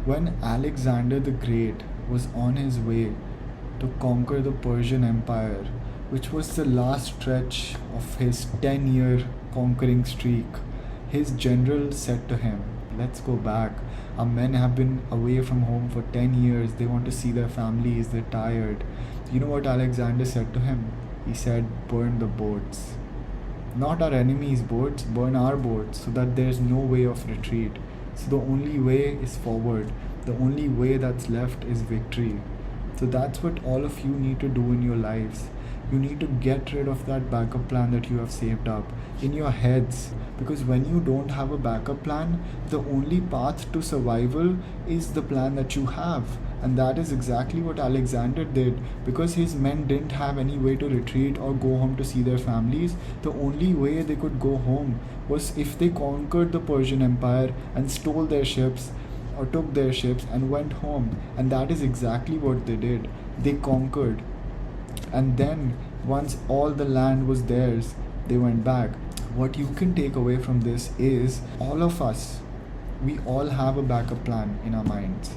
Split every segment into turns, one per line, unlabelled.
When Alexander the Great was on his way to conquer the Persian Empire, which was the last stretch of his 10-year conquering streak, his general said to him, "Let's go back. Our men have been away from home for 10 years. They want to see their families. They're tired." You know what Alexander said to him? He said, "Burn the boats. Not our enemies' boats, burn our boats so that there's no way of retreat. So the only way is forward. The only way that's left is victory." So that's what all of you need to do in your lives. You need to get rid of that backup plan that you have saved up in your heads. Because when you don't have a backup plan, the only path to survival is the plan that you have. And that is exactly what Alexander did. Because his men didn't have any way to retreat or go home to see their families, the only way they could go home was if they conquered the Persian Empire and stole their ships or took their ships and went home. And that is exactly what they did. They conquered. And then, once all the land was theirs, they went back. What you can take away from this is all of us, we all have a backup plan in our minds.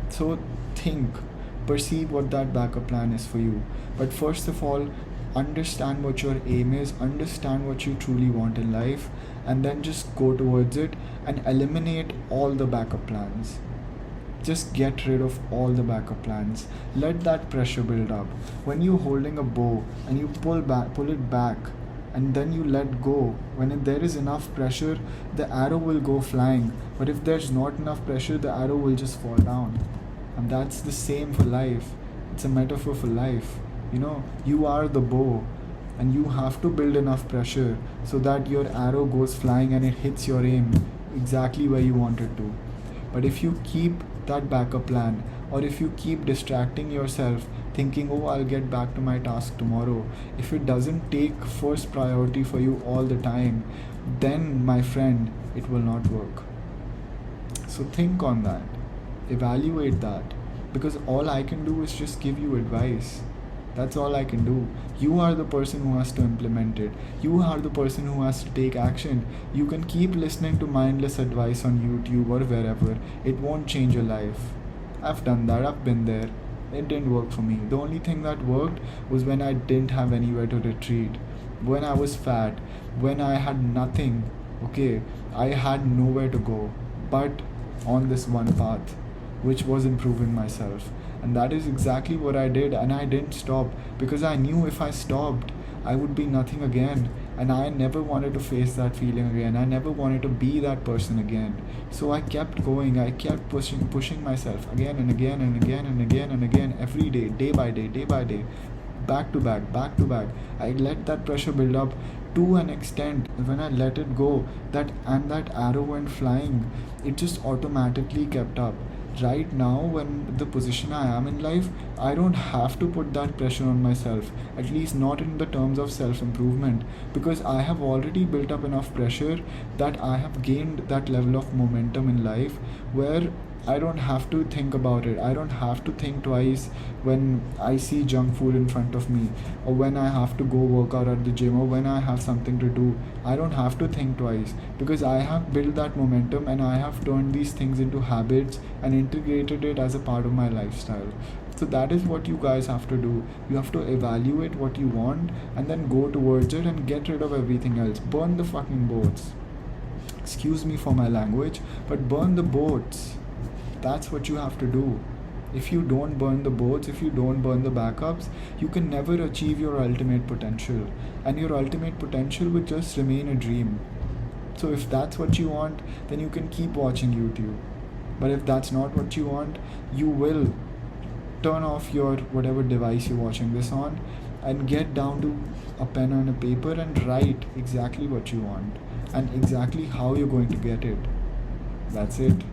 So think, perceive what that backup plan is for you. But first of all, understand what your aim is, understand what you truly want in life, and then just go towards it and eliminate all the backup plans. Just get rid of all the backup plans. Let that pressure build up. When you're holding a bow and you pull it back, and then you let go, there is enough pressure, the arrow will go flying. But if there's not enough pressure, the arrow will just fall down. And that's the same for life. It's a metaphor for life. You are the bow, and you have to build enough pressure so that your arrow goes flying and it hits your aim exactly where you want it to. But if you keep that backup plan, or if you keep distracting yourself thinking, "Oh, I'll get back to my task tomorrow," if it doesn't take first priority for you all the time, then my friend, it will not work. So think on that, evaluate that, because all I can do is just give you advice. That's all I can do. You are the person who has to implement it. You are the person who has to take action. You can keep listening to mindless advice on YouTube or wherever. It won't change your life. I've done that. I've been there. It didn't work for me. The only thing that worked was when I didn't have anywhere to retreat. When I was fat. When I had nothing. Okay, I had nowhere to go but on this one path, which was improving myself. And that is exactly what I did, and I didn't stop because I knew if I stopped, I would be nothing again. And I never wanted to face that feeling again. I never wanted to be that person again. So I kept going. I kept pushing myself again and again and again and again and again, every day, day by day, back to back, back to back. I let that pressure build up to an extent. When I let it go, that arrow went flying, it just automatically kept up. Right now, when the position I am in life, I don't have to put that pressure on myself, at least not in the terms of self-improvement, because I have already built up enough pressure that I have gained that level of momentum in life where I don't have to think about it. I don't have to think twice when I see junk food in front of me, or when I have to go work out at the gym, or when I have something to do. I don't have to think twice because I have built that momentum and I have turned these things into habits and integrated it as a part of my lifestyle. So that is what you guys have to do. You have to evaluate what you want and then go towards it and get rid of everything else. Burn the fucking boats. Excuse me for my language, but burn the boats. That's what you have to do. If you don't burn the boats, if you don't burn the backups, you can never achieve your ultimate potential. And your ultimate potential will just remain a dream. So if that's what you want, then you can keep watching YouTube. But if that's not what you want, you will turn off your whatever device you're watching this on and get down to a pen and a paper and write exactly what you want and exactly how you're going to get it. That's it.